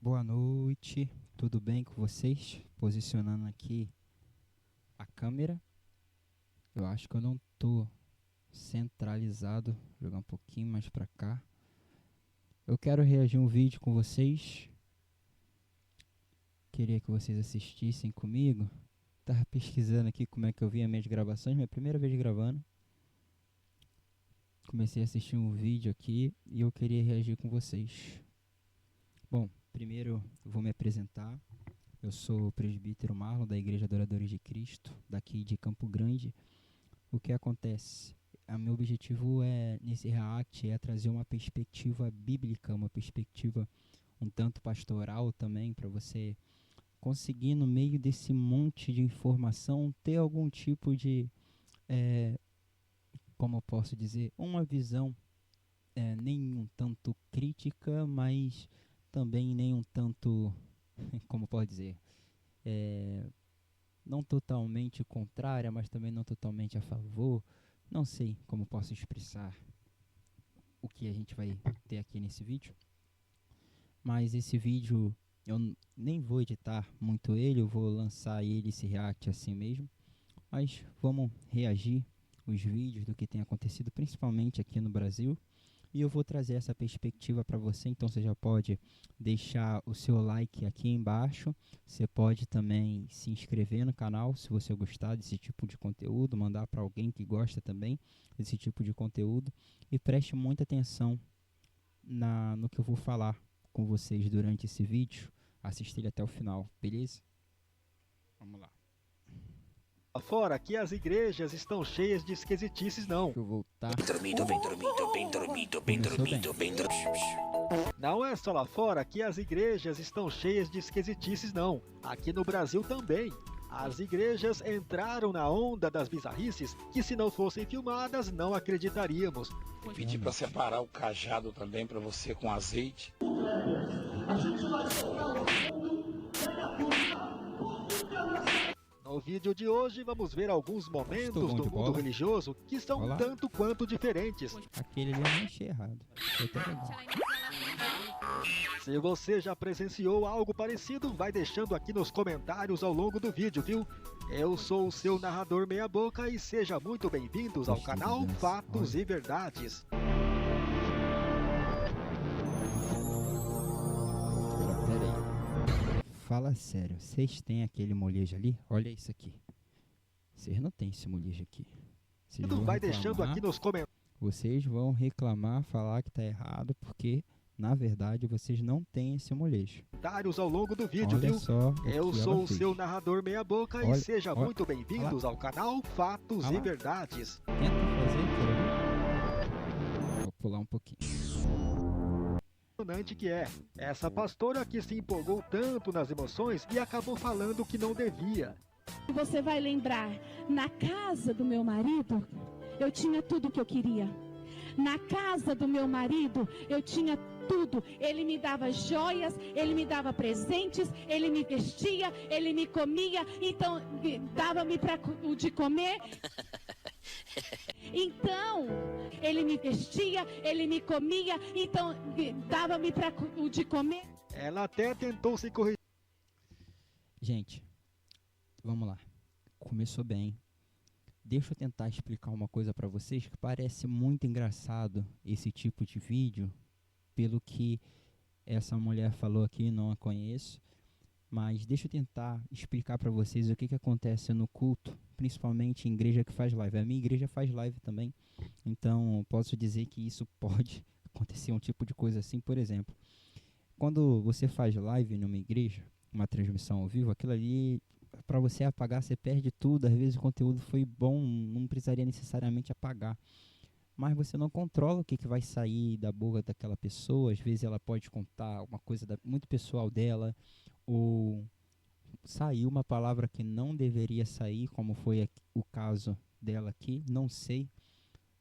Boa noite, tudo bem com vocês? Posicionando aqui a câmera. Eu acho que eu não tô centralizado. Vou jogar um pouquinho mais pra cá. Eu quero reagir um vídeo com vocês. Queria que vocês assistissem comigo. Tava pesquisando aqui como é que eu vi as minhas gravações. Minha primeira vez gravando. Comecei a assistir um vídeo aqui e eu queria reagir com vocês. Bom, primeiro eu vou me apresentar. Eu sou o presbítero Marlon da Igreja Adoradores de Cristo, daqui de Campo Grande. O que acontece? O meu objetivo nesse react é trazer uma perspectiva bíblica, uma perspectiva um tanto pastoral também, para você conseguir, no meio desse monte de informação, ter algum tipo de, como eu posso dizer, uma visão nem um tanto crítica, mas também nem um tanto, como pode dizer, não totalmente contrária, mas também não totalmente a favor. Não sei como posso expressar o que a gente vai ter aqui nesse vídeo, mas esse vídeo eu nem vou editar muito ele, eu vou lançar ele, esse react assim mesmo, mas vamos reagir os vídeos do que tem acontecido, principalmente aqui no Brasil. E eu vou trazer essa perspectiva para você, então você já pode deixar o seu like aqui embaixo. Você pode também se inscrever no canal se você gostar desse tipo de conteúdo, mandar para alguém que gosta também desse tipo de conteúdo. E preste muita atenção no que eu vou falar com vocês durante esse vídeo. Assista ele até o final, beleza? Vamos lá. Fora que as igrejas estão cheias de esquisitices, não. Deixa eu voltar. Bem dormido, bem dormido, bem dormido, bem Começou dormido, bem dormido. Não é só lá fora que as igrejas estão cheias de esquisitices, não. Aqui no Brasil também. As igrejas entraram na onda das bizarrices que, se não fossem filmadas, não acreditaríamos. Pedi pra separar o cajado também pra você com azeite. No vídeo de hoje, vamos ver alguns momentos bom do de mundo bola. religioso que são Olá. tanto quanto diferentes. Aquele ali eu não achei errado. Foi até legal. Se você já presenciou algo parecido, vai deixando aqui nos comentários ao longo do vídeo, viu? Eu sou o seu narrador meia boca e seja muito bem-vindos ao Gostei canal dessa. Fatos Olha. e Verdades. Agora, pera aí. Fala sério, vocês têm aquele molejo ali? Olha isso aqui. Vocês não têm esse molejo aqui. Vocês vão Vai deixando reclamar, aqui nos comentários. vocês vão reclamar, falar que tá errado, porque na verdade vocês não têm esse molejo. Ao longo do vídeo, Olha viu? só o Eu que sou ela o fez. seu narrador meia boca Olha, e seja olha, muito bem-vindos ao canal Fatos olha e lá. Verdades. Tenta fazer, quer ver? Vou pular um pouquinho. Impressionante que é. Essa pastora que se empolgou tanto nas emoções e acabou falando que não devia. Você vai lembrar, na casa do meu marido, eu tinha tudo o que eu queria. Na casa do meu marido, eu tinha tudo. Ele me dava joias, ele me dava presentes, ele me vestia, ele me comia, então dava-me para de comer. Então, ele me vestia, ele me comia, então dava-me para de comer. Ela até tentou se corrigir. Gente, vamos lá. Começou bem. Deixa eu tentar explicar uma coisa para vocês que parece muito engraçado esse tipo de vídeo, pelo que essa mulher falou aqui, não a conheço, mas deixa eu tentar explicar para vocês o que acontece no culto, principalmente em igreja que faz live. A minha igreja faz live também, então posso dizer que isso pode acontecer um tipo de coisa assim. Por exemplo, quando você faz live numa igreja, uma transmissão ao vivo, aquilo ali, para você apagar, você perde tudo. Às vezes o conteúdo foi bom, não precisaria necessariamente apagar, mas você não controla o que vai sair da boca daquela pessoa. Às vezes ela pode contar uma coisa muito pessoal dela, ou sair uma palavra que não deveria sair, como foi o caso dela aqui. Não sei,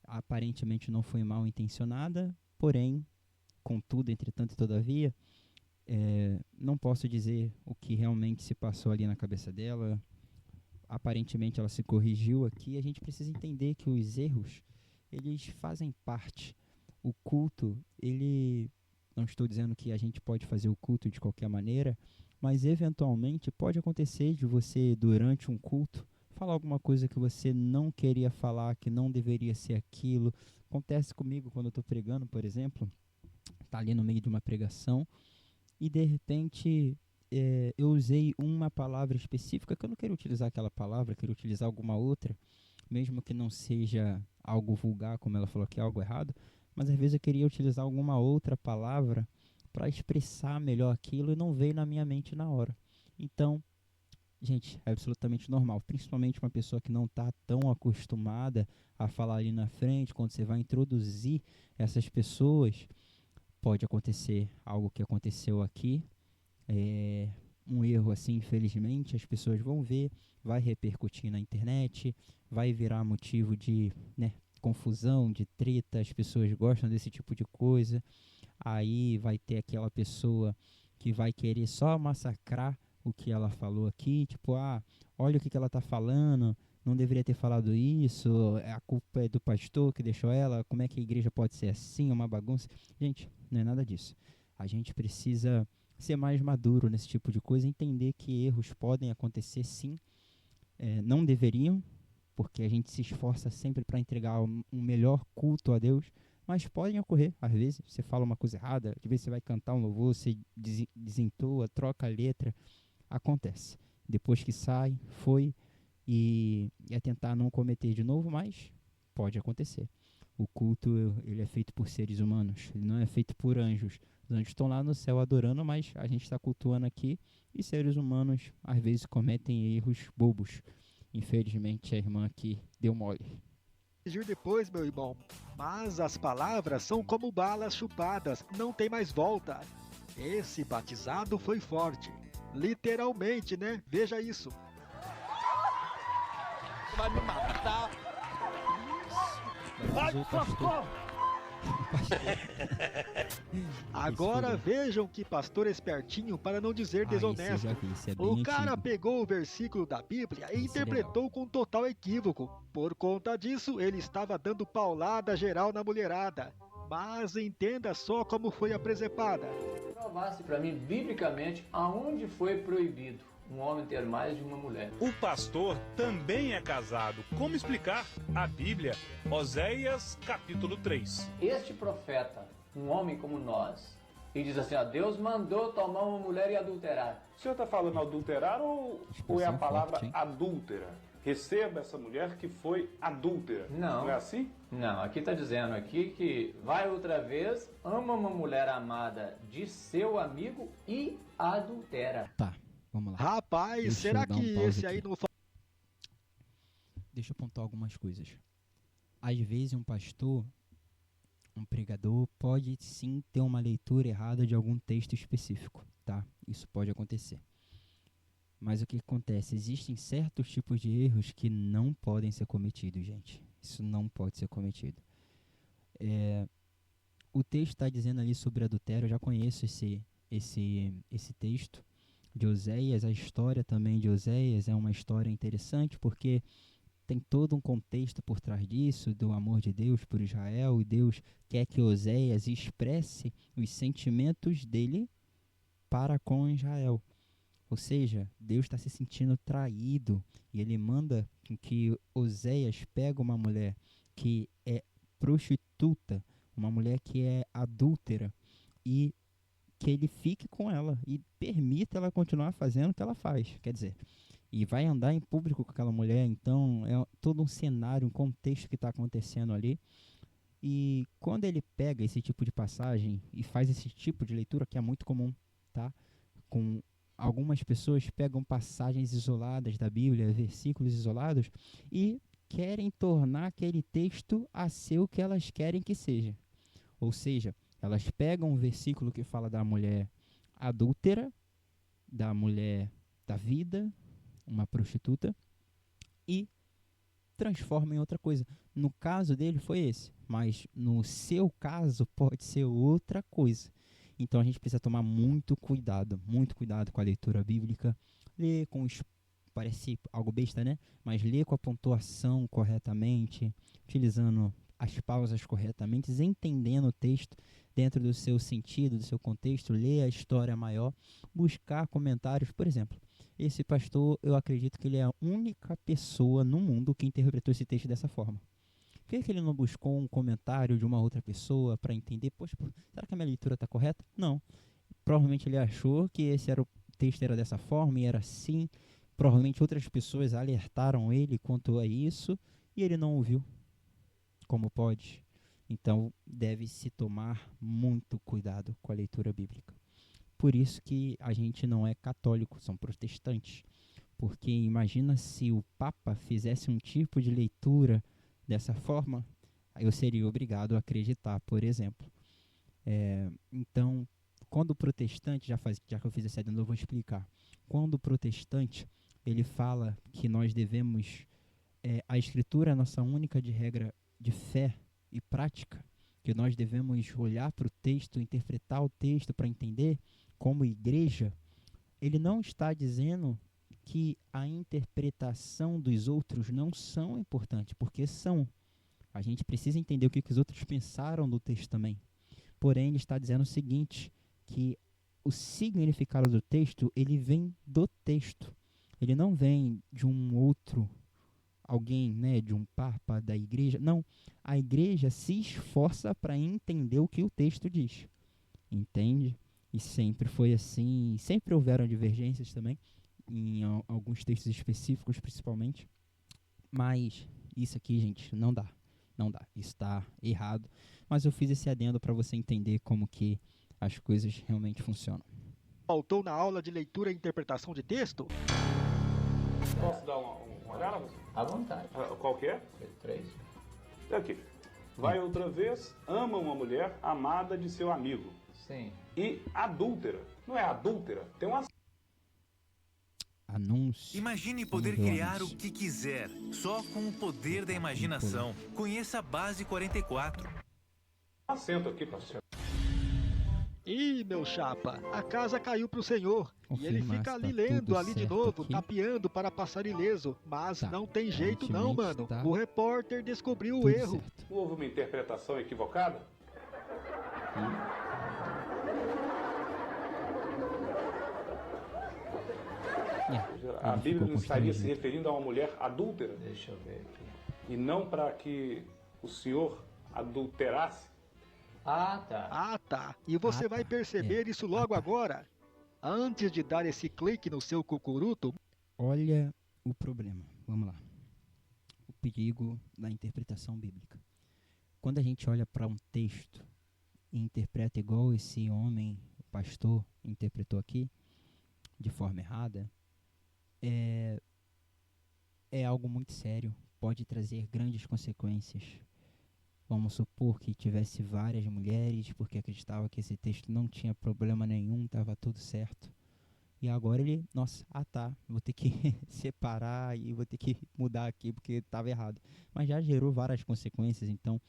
aparentemente não foi mal intencionada, porém, contudo, entretanto e todavia, não posso dizer o que realmente se passou ali na cabeça dela. Aparentemente ela se corrigiu aqui. A gente precisa entender que os erros, eles fazem parte. O culto, ele não estou dizendo que a gente pode fazer o culto de qualquer maneira, mas eventualmente pode acontecer de você, durante um culto, falar alguma coisa que você não queria falar, que não deveria ser aquilo. Acontece comigo quando eu estou pregando, por exemplo, tá ali no meio de uma pregação, e de repente eu usei uma palavra específica, que eu não quero utilizar aquela palavra, quero utilizar alguma outra, mesmo que não seja algo vulgar, como ela falou que é algo errado, mas às vezes eu queria utilizar alguma outra palavra para expressar melhor aquilo e não veio na minha mente na hora. Então, gente, é absolutamente normal, principalmente uma pessoa que não está tão acostumada a falar ali na frente, quando você vai introduzir essas pessoas, pode acontecer algo que aconteceu aqui, um erro assim, infelizmente, as pessoas vão ver, vai repercutir na internet, vai virar motivo de confusão, de treta, as pessoas gostam desse tipo de coisa, aí vai ter aquela pessoa que vai querer só massacrar o que ela falou aqui, tipo, olha o que ela está falando, não deveria ter falado isso, a culpa é do pastor que deixou ela, como é que a igreja pode ser assim, uma bagunça? Gente, não é nada disso. A gente precisa ser mais maduro nesse tipo de coisa, entender que erros podem acontecer sim, não deveriam, porque a gente se esforça sempre para entregar um melhor culto a Deus, mas podem ocorrer, às vezes, você fala uma coisa errada, às vezes você vai cantar um louvor, você desentoa, troca a letra, acontece. Depois que sai, foi, e é tentar não cometer de novo, mas pode acontecer. O culto, ele é feito por seres humanos, ele não é feito por anjos. Os anjos estão lá no céu adorando, mas a gente está cultuando aqui, e seres humanos, às vezes, cometem erros bobos. Infelizmente, a irmã aqui deu mole. Depois, meu irmão, mas as palavras são como balas chupadas, não tem mais volta. Esse batizado foi forte, literalmente, né? Veja isso. Vai me matar. Vai, pastor. Agora vejam que pastor espertinho, para não dizer desonesto. O cara pegou o versículo da Bíblia e interpretou com total equívoco. Por conta disso, ele estava dando paulada geral na mulherada. Mas entenda só como foi a presepada. Provasse para mim, biblicamente, aonde foi proibido um homem ter mais de uma mulher. O pastor também é casado. Como explicar? A Bíblia, Oséias, capítulo 3. Este profeta, um homem como nós, e diz assim, Deus mandou tomar uma mulher e adulterar. O senhor está falando adulterar ou é a palavra adúltera? Receba essa mulher que foi adúltera. Não. Não é assim? Não, aqui está dizendo aqui que vai outra vez, ama uma mulher amada de seu amigo e adultera. Tá. Vamos lá. Rapaz, será que esse aí não... Deixa eu pontuar algumas coisas. Às vezes um pastor, um pregador, pode sim ter uma leitura errada de algum texto específico, tá? Isso pode acontecer. Mas o que acontece? Existem certos tipos de erros que não podem ser cometidos, gente. Isso não pode ser cometido. O texto está dizendo ali sobre adultério, eu já conheço esse texto de Oséias. A história também de Oséias é uma história interessante, porque tem todo um contexto por trás disso, do amor de Deus por Israel, e Deus quer que Oséias expresse os sentimentos dele para com Israel. Ou seja, Deus está se sentindo traído, e ele manda que Oséias pegue uma mulher que é prostituta, uma mulher que é adúltera, e que ele fique com ela e permita ela continuar fazendo o que ela faz. Quer dizer, e vai andar em público com aquela mulher. Então é todo um cenário, um contexto que está acontecendo ali. E quando ele pega esse tipo de passagem e faz esse tipo de leitura, que é muito comum, tá? Com algumas pessoas pegam passagens isoladas da Bíblia, versículos isolados, e querem tornar aquele texto a ser o que elas querem que seja. Ou seja, elas pegam um versículo que fala da mulher adúltera, da mulher da vida, uma prostituta, e transformam em outra coisa. No caso dele foi esse, mas no seu caso pode ser outra coisa. Então a gente precisa tomar muito cuidado com a leitura bíblica, ler com parece algo besta, né? Mas ler com a pontuação corretamente, utilizando as pausas corretamente, entendendo o texto dentro do seu sentido, do seu contexto, ler a história maior, buscar comentários. Por exemplo, esse pastor, eu acredito que ele é a única pessoa no mundo que interpretou esse texto dessa forma. Por que ele não buscou um comentário de uma outra pessoa para entender? Poxa, será que a minha leitura está correta? Não. Provavelmente ele achou que o texto era dessa forma e era assim. Provavelmente outras pessoas alertaram ele quanto a isso e ele não ouviu. Como pode? Então, deve-se tomar muito cuidado com a leitura bíblica. Por isso que a gente não é católico, são protestantes. Porque imagina se o Papa fizesse um tipo de leitura dessa forma, eu seria obrigado a acreditar, por exemplo. Então, quando o protestante, já que eu fiz essa de novo, eu vou explicar. Quando o protestante, ele fala que nós devemos, a Escritura é a nossa única de regra de fé e prática, que nós devemos olhar para o texto, interpretar o texto para entender, como igreja, ele não está dizendo que a interpretação dos outros não são importantes, porque são. A gente precisa entender o que os outros pensaram do texto também. Porém, ele está dizendo o seguinte, que o significado do texto, ele vem do texto. Ele não vem de um outro, alguém, né, de um papa, da igreja. Não, a igreja se esforça para entender o que o texto diz. Entende? E sempre foi assim, sempre houveram divergências também, em alguns textos específicos principalmente. Mas isso aqui, gente, não dá. Não dá, isso está errado. Mas eu fiz esse adendo para você entender como que as coisas realmente funcionam. Faltou na aula de leitura e interpretação de texto? Posso dar uma olhada? À vontade. Qual que é? 3. Aqui. Vai outra vez, ama uma mulher amada de seu amigo. Sim. E adúltera. Não é adúltera? Tem uma... Anúncio. Imagine poder criar o que quiser, só com o poder da imaginação. Conheça a Base 44. Assento aqui, parceiro. Ih, meu chapa, a casa caiu pro senhor. E ele fica ali lendo ali de novo, tapeando para passar ileso. Mas não tem jeito não, mano. O repórter descobriu o erro. Houve uma interpretação equivocada? A Bíblia não estaria se referindo a uma mulher adúltera? Deixa eu ver aqui. E não para que o senhor adulterasse? Ah, tá. E você vai perceber isso logo agora. Antes de dar esse clique no seu cucuruto. Olha o problema. Vamos lá. O perigo da interpretação bíblica. Quando a gente olha para um texto e interpreta igual esse homem, o pastor, interpretou aqui, de forma errada, é algo muito sério. Pode trazer grandes consequências. Vamos supor que tivesse várias mulheres, porque acreditava que esse texto não tinha problema nenhum, estava tudo certo. E agora ele, vou ter que separar e vou ter que mudar aqui porque estava errado. Mas já gerou várias consequências, então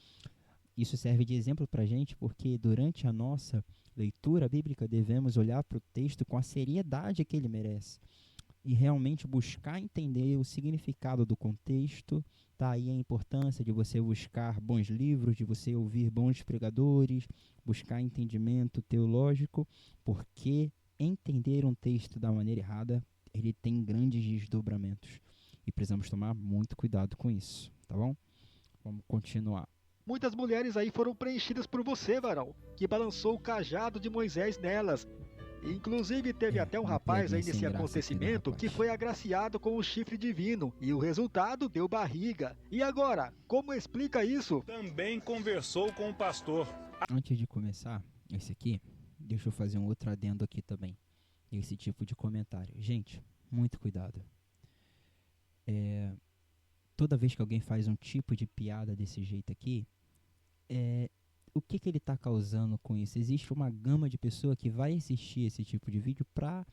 isso serve de exemplo para a gente, porque durante a nossa leitura bíblica devemos olhar para o texto com a seriedade que ele merece. E realmente buscar entender o significado do contexto. Tá aí a importância de você buscar bons livros, de você ouvir bons pregadores, buscar entendimento teológico, porque entender um texto da maneira errada, ele tem grandes desdobramentos. E precisamos tomar muito cuidado com isso, tá bom? Vamos continuar. Muitas mulheres aí foram preenchidas por você, varão, que balançou o cajado de Moisés nelas. Inclusive teve até um rapaz aí nesse acontecimento que foi agraciado com o chifre divino e o resultado deu barriga. E agora, como explica isso? Também conversou com o pastor. Antes de começar esse aqui, deixa eu fazer um outro adendo aqui também. Esse tipo de comentário. Gente, muito cuidado. Toda vez que alguém faz um tipo de piada desse jeito aqui, o que ele está causando com isso? Existe uma gama de pessoas que vai assistir esse tipo de vídeo para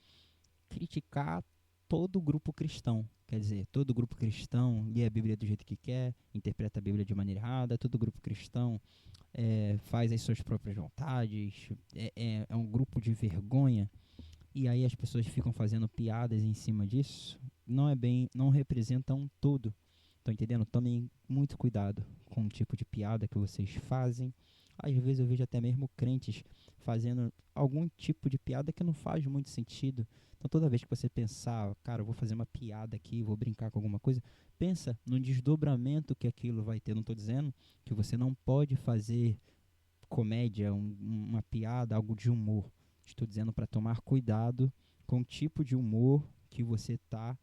criticar todo o grupo cristão. Quer dizer, todo grupo cristão lê a Bíblia do jeito que quer, interpreta a Bíblia de maneira errada, todo grupo cristão faz as suas próprias vontades, é um grupo de vergonha, e aí as pessoas ficam fazendo piadas em cima disso. Não representam um todo. Estão entendendo? Tomem muito cuidado com o tipo de piada que vocês fazem. Às vezes eu vejo até mesmo crentes fazendo algum tipo de piada que não faz muito sentido. Então toda vez que você pensar, cara, eu vou fazer uma piada aqui, vou brincar com alguma coisa, pensa no desdobramento que aquilo vai ter. Não estou dizendo que você não pode fazer comédia, uma piada, algo de humor. Estou dizendo para tomar cuidado com o tipo de humor que você está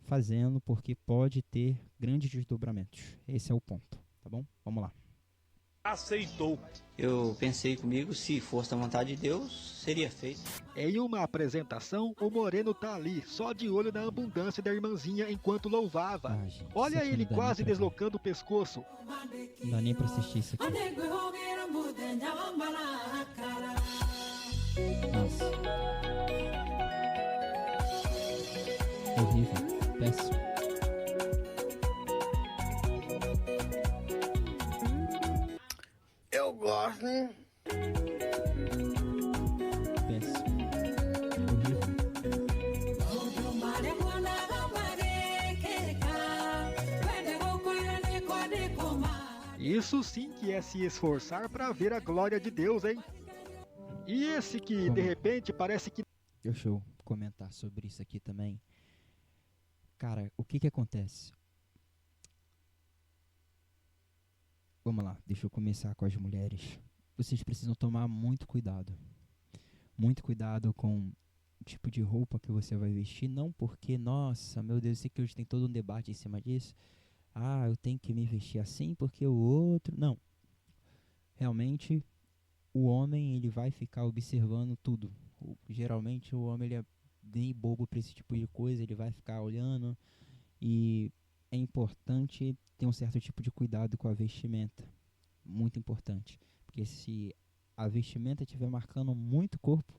fazendo, porque pode ter grandes desdobramentos. Esse é o ponto, tá bom? Vamos lá. Aceitou. Eu pensei comigo, se fosse da vontade de Deus, seria feito. Em uma apresentação, o Moreno tá ali, só de olho na abundância da irmãzinha enquanto louvava. Gente, Olha ele quase deslocando o pescoço. Não dá nem pra assistir isso aqui. Nossa. Horrível. Péssimo. Eu gosto, hein? Péssimo. Horrível. Isso sim que é se esforçar para ver a glória de Deus, hein? E esse que, de repente, parece que... Deixa eu comentar sobre isso aqui também. Cara, o que que acontece? Vamos lá, deixa eu começar com as mulheres. Vocês precisam tomar muito cuidado. Muito cuidado com o tipo de roupa que você vai vestir. Não porque, nossa, meu Deus, eu sei que hoje tem todo um debate em cima disso. Ah, eu tenho que me vestir assim porque o outro... Não. Realmente, o homem, ele vai ficar observando tudo. Geralmente, o homem, ele é bem bobo para esse tipo de coisa. Ele vai ficar olhando e... é importante ter um certo tipo de cuidado com a vestimenta. Muito importante. Porque se a vestimenta estiver marcando muito o corpo,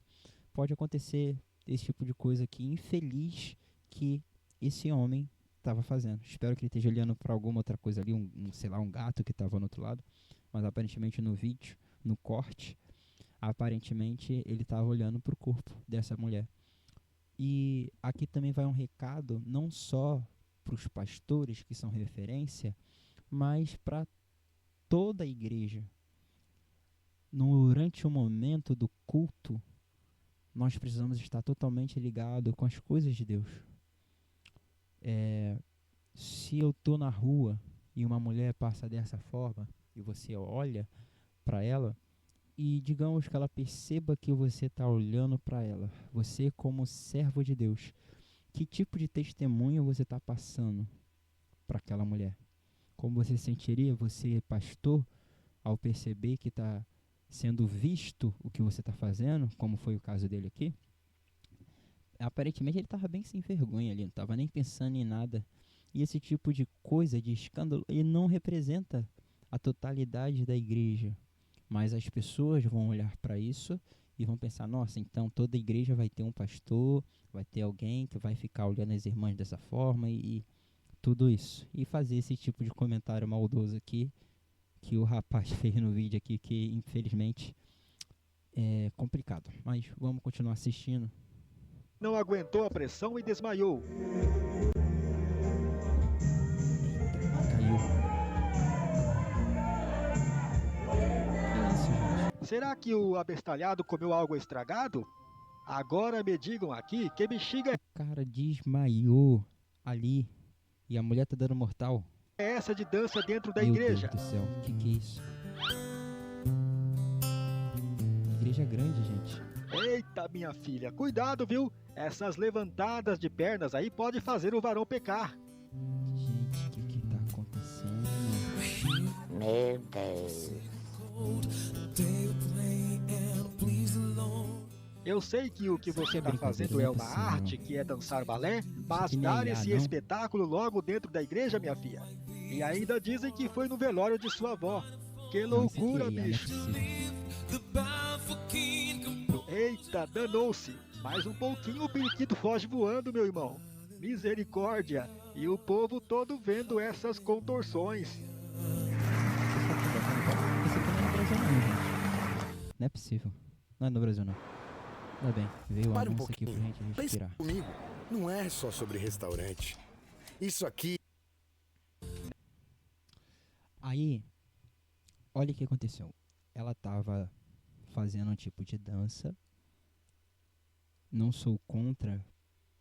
pode acontecer esse tipo de coisa aqui infeliz que esse homem estava fazendo. Espero que ele esteja olhando para alguma outra coisa ali, sei lá, um gato que estava no outro lado. Mas aparentemente no vídeo, no corte, aparentemente ele estava olhando para o corpo dessa mulher. E aqui também vai um recado, não só para os pastores que são referência, mas para toda a igreja. Durante o momento do culto, nós precisamos estar totalmente ligados com as coisas de Deus. Se eu estou na rua e uma mulher passa dessa forma e você olha para ela e digamos que ela perceba que você está olhando para ela, você como servo de Deus, que tipo de testemunho você está passando para aquela mulher? Como você se sentiria, você pastor, ao perceber que está sendo visto o que você está fazendo, como foi o caso dele aqui? Aparentemente ele estava bem sem vergonha ali, não estava nem pensando em nada. E esse tipo de coisa, de escândalo, ele não representa a totalidade da igreja. Mas as pessoas vão olhar para isso e vão pensar, nossa, então toda igreja vai ter um pastor, vai ter alguém que vai ficar olhando as irmãs dessa forma e tudo isso. E fazer esse tipo de comentário maldoso aqui, que o rapaz fez no vídeo aqui, que infelizmente é complicado. Mas vamos continuar assistindo. Não aguentou a pressão e desmaiou. Caiu. Que isso, gente? Será que o abestalhado comeu algo estragado? Agora me digam aqui que bexiga O cara desmaiou ali e a mulher tá dando mortal. é essa de dança dentro da Meu igreja? Deus do céu, que é isso? Igreja grande, gente. Eita, minha filha, cuidado, viu? Essas levantadas de pernas aí pode fazer o varão pecar. Gente, o que tá acontecendo? Meu Deus. Eu sei que o que você está fazendo é uma arte, que é dançar balé, mas que nem dar IA, esse não? espetáculo logo dentro da igreja, minha filha. E ainda dizem que foi no velório de sua avó. Que Não, isso aqui loucura, é IA, não é bicho. possível. Eita, danou-se. Mais um pouquinho o periquito foge voando, meu irmão. Misericórdia. E o povo todo vendo essas contorções. Isso aqui não é no Brasil não, gente. Não é possível. Não é no Brasil não. Tá bem, veio o Para um anúncio aqui pra pouquinho. gente Pense respirar. comigo, não é só sobre restaurante. Isso aqui Aí, olha o que aconteceu. Ela estava fazendo um tipo de dança. Não sou contra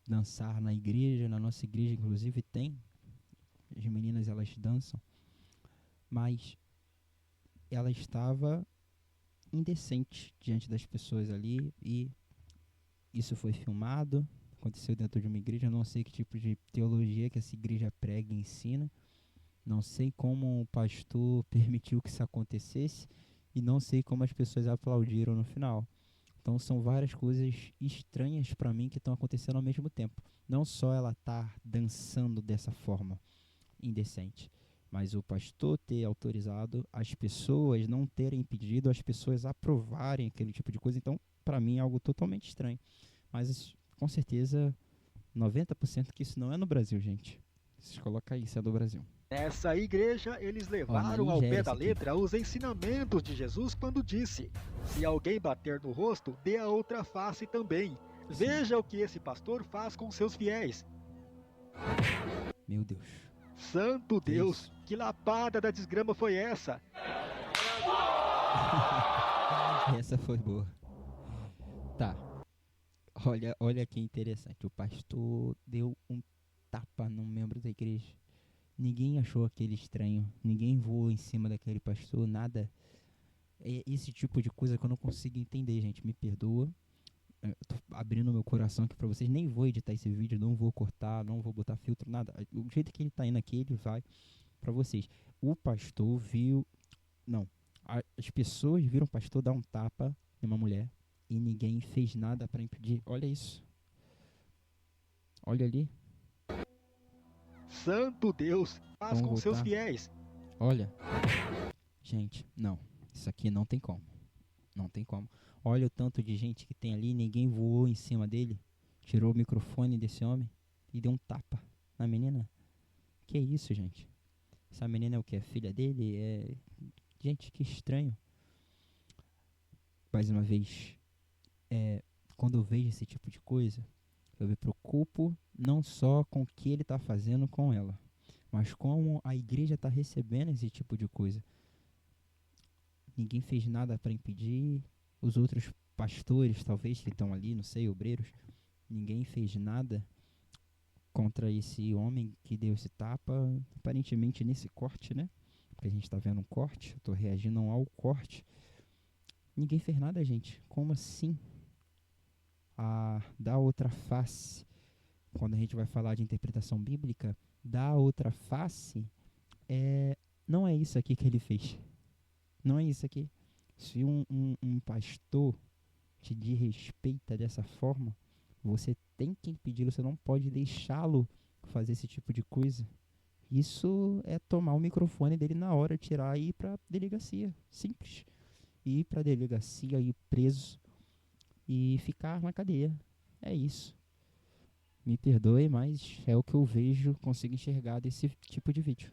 dançar na igreja, na nossa igreja inclusive tem. As meninas, elas dançam. Mas ela estava indecente diante das pessoas ali, e isso foi filmado, aconteceu dentro de uma igreja. Eu não sei que tipo de teologia que essa igreja prega e ensina, não sei como o pastor permitiu que isso acontecesse, e não sei como as pessoas aplaudiram no final. Então são várias coisas estranhas para mim que estão acontecendo ao mesmo tempo. Não só ela estar dançando dessa forma indecente, mas o pastor ter autorizado, as pessoas não terem impedido, as pessoas aprovarem aquele tipo de coisa. Então, para mim, é algo totalmente estranho. Mas, com certeza, 90% que isso não é no Brasil, gente. Vocês colocam aí, isso é do Brasil. Nessa igreja, eles levaram ao pé da letra os ensinamentos de Jesus quando disse: se alguém bater no rosto, dê a outra face também. Sim. Veja o que esse pastor faz com seus fiéis. Meu Deus. Santo Deus, que lapada da desgrama foi essa? Essa foi boa. Tá. Olha que interessante. O pastor deu um tapa num membro da igreja. Ninguém achou aquele estranho. Ninguém voou em cima daquele pastor, nada. É esse tipo de coisa que eu não consigo entender, gente. Me perdoa. Eu tô abrindo meu coração aqui pra vocês. Nem vou editar esse vídeo, não vou cortar, não vou botar filtro, nada. O jeito que ele tá indo aqui, ele vai pra vocês. O pastor viu... Não. As pessoas viram o pastor dar um tapa em uma mulher e ninguém fez nada pra impedir. Olha isso. Olha ali. Santo Deus, faz com seus fiéis. Olha. Gente, não. Isso aqui não tem como. Não tem como. Olha o tanto de gente que tem ali, ninguém voou em cima dele, tirou o microfone desse homem e deu um tapa na menina. Que isso, gente? Essa menina é o que? É filha dele? Gente, que estranho. Mais uma vez, quando eu vejo esse tipo de coisa, eu me preocupo não só com o que ele está fazendo com ela, mas como a igreja está recebendo esse tipo de coisa. Ninguém fez nada para impedir. Os outros pastores, talvez, que estão ali, não sei, obreiros, ninguém fez nada contra esse homem que deu esse tapa, aparentemente nesse corte, né? Porque a gente está vendo um corte, eu estou reagindo ao corte. Ninguém fez nada, gente. Como assim? Dar outra face, quando a gente vai falar de interpretação bíblica, dar outra face, não é isso aqui que ele fez. Não é isso aqui. Se um pastor te desrespeita dessa forma, você tem que impedi-lo, você não pode deixá-lo fazer esse tipo de coisa. Isso é tomar o microfone dele na hora, tirar e ir para delegacia. Simples. Ir para delegacia, ir preso e ficar na cadeia. É isso. Me perdoe, mas é o que eu vejo, consigo enxergar desse tipo de vídeo.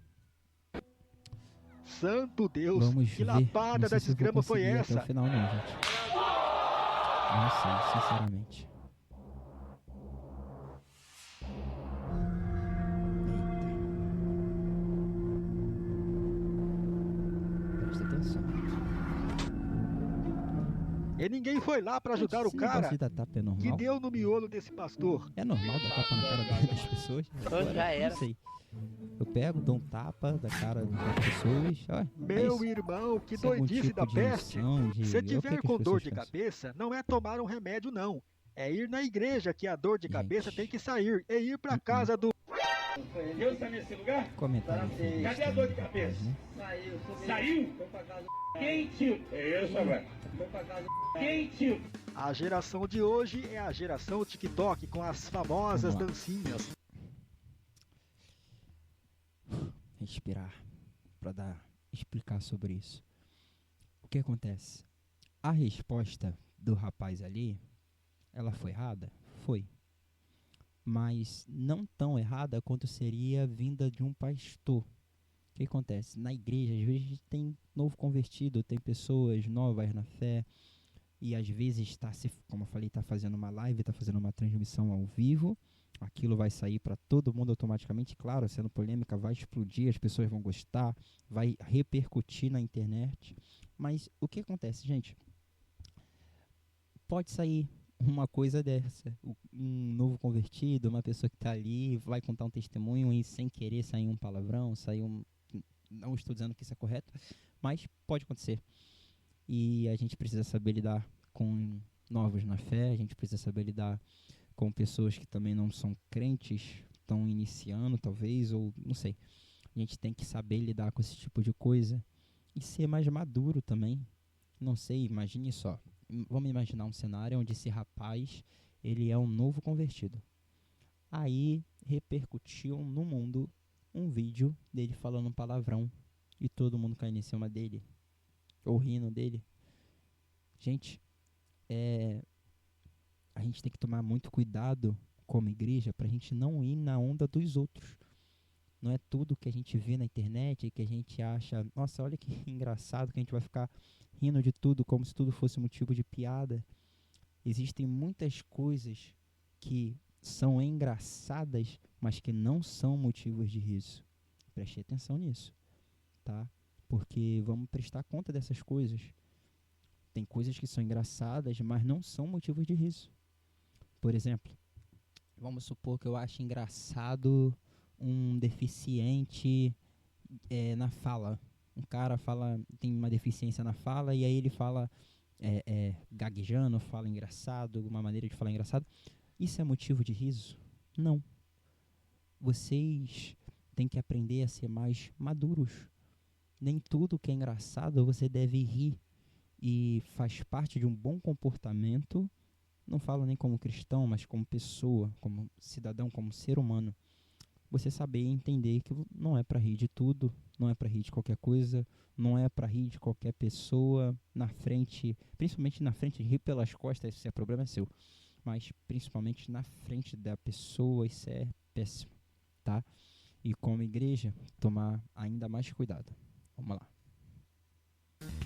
Santo Deus, vamos que ver. lapada da desgrama foi essa? Até o final não, gente. Não sei, sinceramente. Eita. Presta atenção. E ninguém foi lá para ajudar o cara Tapa é normal? que deu no miolo desse pastor. É normal dar tapa na cara das pessoas? Agora, já era. Não sei. Eu pego, dou um tapa da cara das pessoas. Meu irmão, que doidice da peste. Se tiver com dor de cabeça, não é tomar um remédio, não. É ir na igreja que a dor de cabeça tem que sair. E ir pra casa do... Eu está nesse lugar? Comentário. Cadê a dor de cabeça? Saiu? Foi pra casa. Quem tio? É isso, velho. Foi pra casa. Quem tio? A geração de hoje é a geração TikTok com as famosas dancinhas. Respirar para explicar sobre isso. O que acontece? A resposta do rapaz ali, ela foi errada? Foi. Mas não tão errada quanto seria vinda de um pastor. O que acontece? Na igreja, às vezes tem novo convertido, tem pessoas novas na fé, e às vezes está, como eu falei, está fazendo uma live, está fazendo uma transmissão ao vivo, aquilo vai sair para todo mundo automaticamente, claro, sendo polêmica, vai explodir, as pessoas vão gostar, vai repercutir na internet. Mas o que acontece, gente? Pode sair uma coisa dessa, um novo convertido, uma pessoa que está ali, vai contar um testemunho e sem querer sair um palavrão, não estou dizendo que isso é correto, mas pode acontecer. E a gente precisa saber lidar com novos na fé, a gente precisa saber lidar com pessoas que também não são crentes, estão iniciando talvez, ou não sei. A gente tem que saber lidar com esse tipo de coisa e ser mais maduro também. Não sei, imagine só. Vamos imaginar um cenário onde esse rapaz, ele é um novo convertido. Aí repercutiu no mundo um vídeo dele falando um palavrão e todo mundo caindo em cima dele, ou rindo dele. Gente, a gente tem que tomar muito cuidado como igreja para a gente não ir na onda dos outros. Não é tudo que a gente vê na internet que a gente acha, nossa, olha que engraçado, que a gente vai ficar rindo de tudo como se tudo fosse motivo de piada. Existem muitas coisas que são engraçadas, mas que não são motivos de riso. Preste atenção nisso, tá? Porque vamos prestar conta dessas coisas. Tem coisas que são engraçadas, mas não são motivos de riso. Por exemplo, vamos supor que eu ache engraçado um deficiente na fala. Um cara tem uma deficiência na fala e aí ele fala gaguejando, fala engraçado, uma maneira de falar engraçado. Isso é motivo de riso? Não. Vocês têm que aprender a ser mais maduros. Nem tudo que é engraçado você deve rir. E faz parte de um bom comportamento, não falo nem como cristão, mas como pessoa, como cidadão, como ser humano, você saber entender que não é para rir de tudo, não é para rir de qualquer coisa, não é para rir de qualquer pessoa na frente, principalmente na frente, rir pelas costas, se é problema é seu, mas principalmente na frente da pessoa, isso é péssimo, tá? E como igreja, tomar ainda mais cuidado. Vamos lá.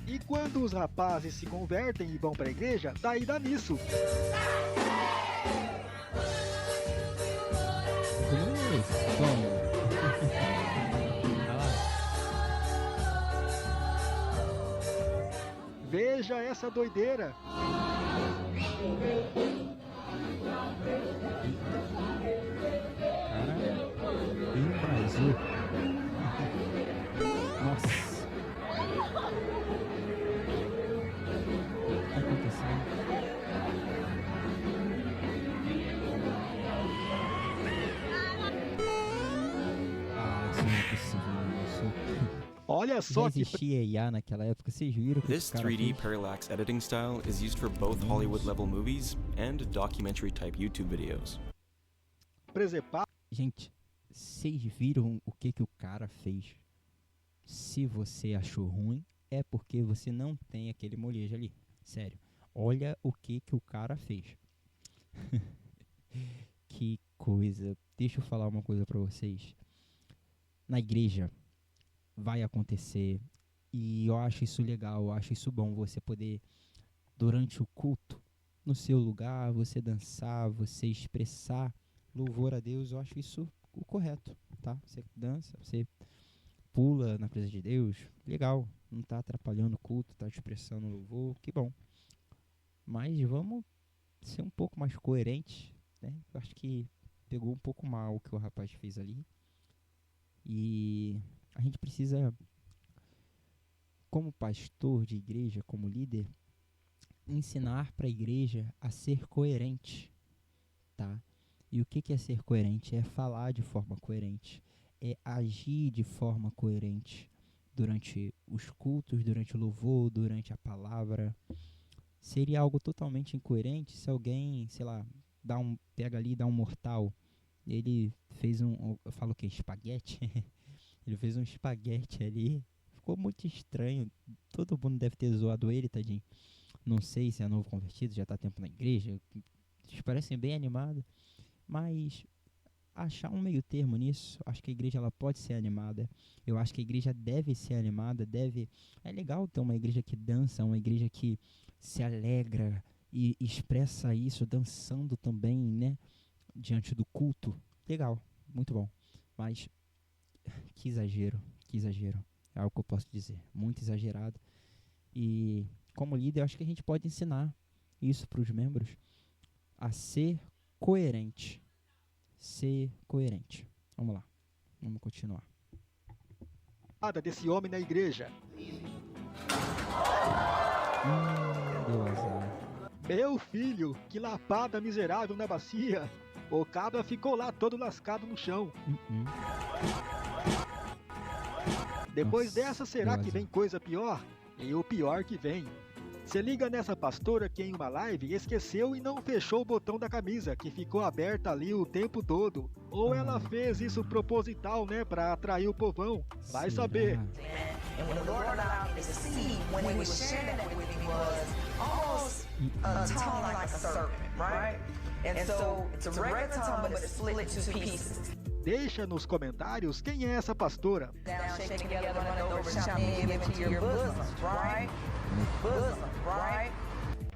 E quando os rapazes se convertem e vão para a igreja, daí dá nisso. Veja essa doideira. Cara, e no Brasil? Nossa. Tá acontecendo. Isso não é possível. Olha só que existia IA naquela época, vocês viram que This 3D parallax editing style is used for both Hollywood-level movies and documentary-type YouTube videos. Gente, vocês viram o que o cara fez? Se você achou ruim, é porque você não tem aquele molejo ali. Sério. Olha o que o cara fez. Que coisa. Deixa eu falar uma coisa pra vocês. Na igreja vai acontecer, e eu acho isso legal, eu acho isso bom, você poder, durante o culto, no seu lugar, você dançar, você expressar louvor a Deus, eu acho isso o correto, tá? Você dança, você pula na presença de Deus, legal, não tá atrapalhando o culto, tá expressando louvor, que bom. Mas vamos ser um pouco mais coerentes, né? Eu acho que pegou um pouco mal o que o rapaz fez ali. E a gente precisa, como pastor de igreja, como líder, ensinar para a igreja a ser coerente, tá? E o que é ser coerente? É falar de forma coerente, é agir de forma coerente durante os cultos, durante o louvor, durante a palavra. Seria algo totalmente incoerente se alguém, sei lá, pega ali e dá um mortal. Ele fez eu falo o quê? Espaguete? Ele fez um espaguete ali. Ficou muito estranho. Todo mundo deve ter zoado ele, tadinho. Não sei se é novo convertido, já tá tempo na igreja. Eles parecem bem animados. Mas achar um meio termo nisso. Acho que a igreja ela pode ser animada. Eu acho que a igreja deve ser animada. É legal ter uma igreja que dança, uma igreja que se alegra e expressa isso dançando também, né? diante do culto, legal, muito bom. Mas que exagero. É algo que eu posso dizer, muito exagerado. E como líder, eu acho que a gente pode ensinar isso para os membros, a ser coerente. Vamos lá, vamos continuar. Desse homem na igreja. Deu azar. Meu filho, que lapada miserável na bacia. O cabra ficou lá todo lascado no chão. Depois dessa, será que vem coisa pior? E o pior que vem. Se liga nessa pastora que em uma live esqueceu e não fechou o botão da camisa, que ficou aberta ali o tempo todo. Ou ela fez isso proposital, né, pra atrair o povão. Vai saber. And when the Lord allowed me to see, when he was sharing that with me, was almost a tongue like a serpent, right? And so it's a regular tongue, but it's split in two pieces. Deixa nos comentários quem é essa pastora. Down, shake together, run it over, shout me, give it to your bosom, right? Bosom, right?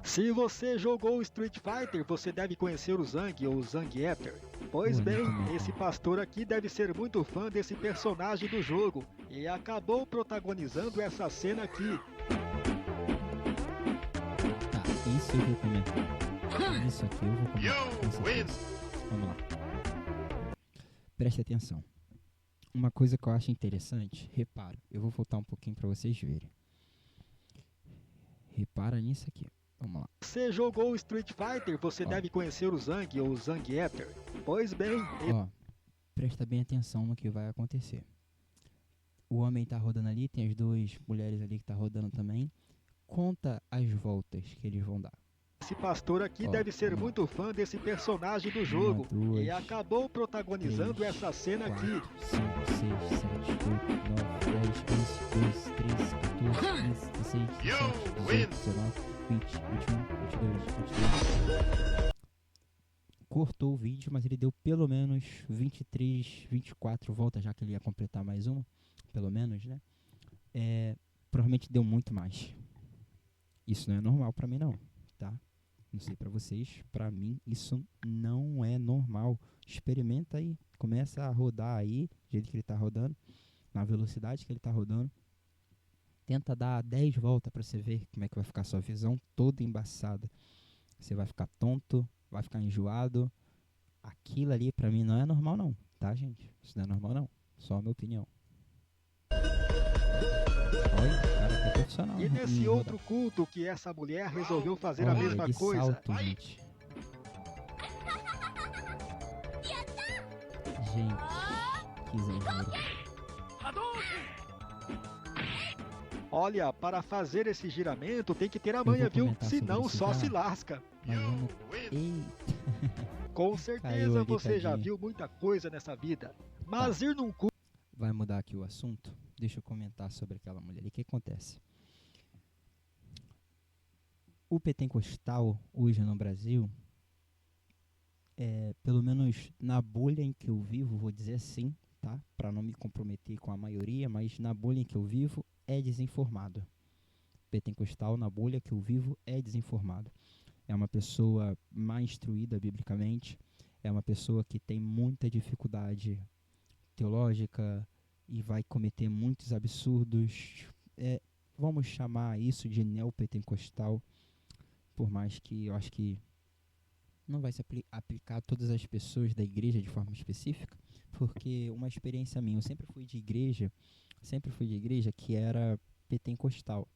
Se você jogou Street Fighter, você deve conhecer o Zang ou Zangief. Pois bem, esse pastor aqui deve ser muito fã desse personagem do jogo e acabou protagonizando essa cena aqui. Tá, isso eu vou comentar. Isso aqui eu vou comentar. Vamos lá. Preste atenção. Uma coisa que eu acho interessante, repara, eu vou voltar um pouquinho para vocês verem. Repara nisso aqui. Vamos lá. Você jogou Street Fighter, você deve conhecer o Zang ou Zangief. Pois bem... Presta bem atenção no que vai acontecer. O homem tá rodando ali, tem as duas mulheres ali que tá rodando também. Conta as voltas que eles vão dar. Esse pastor aqui deve ser muito fã desse personagem do jogo e acabou protagonizando essa cena aqui. 5, 6, 7, 8, 9, 10, 11, 12, 13, 14, 15, 16, 17, 18, 19, 20, 21, 22, 23. Cortou o vídeo, mas ele deu pelo menos 23, 24 voltas, já que ele ia completar mais uma, pelo menos, né? Provavelmente deu muito mais. Isso não é normal pra mim não, tá? Não sei pra vocês, pra mim isso não é normal. Experimenta aí, começa a rodar aí, do jeito que ele tá rodando, na velocidade que ele tá rodando. Tenta dar 10 voltas pra você ver como é que vai ficar a sua visão toda embaçada. Você vai ficar tonto, vai ficar enjoado. Aquilo ali pra mim não é normal não, tá, gente? Isso não é normal não, só a minha opinião. Olha, cara, que profissional. E nesse outro culto que essa mulher resolveu fazer a mesma coisa. Salto, gente. Gente, que exagero. Olha, para fazer esse giramento tem que ter a manha, viu? Senão só se lasca. Com certeza você já viu muita coisa nessa vida. Mas ir num culto... Vai mudar aqui o assunto? Deixa eu comentar sobre aquela mulher ali. O que acontece? O pentecostal hoje no Brasil, pelo menos na bolha em que eu vivo, vou dizer assim, tá? Para não me comprometer com a maioria, mas na bolha em que eu vivo é desinformado. Pentecostal na bolha que eu vivo é desinformado. É uma pessoa mal instruída biblicamente, é uma pessoa que tem muita dificuldade teológica e vai cometer muitos absurdos. Vamos chamar isso de neopentecostal, por mais que eu acho que não vai se aplicar a todas as pessoas da igreja de forma específica, porque uma experiência minha, eu sempre fui de igreja que era pentecostal,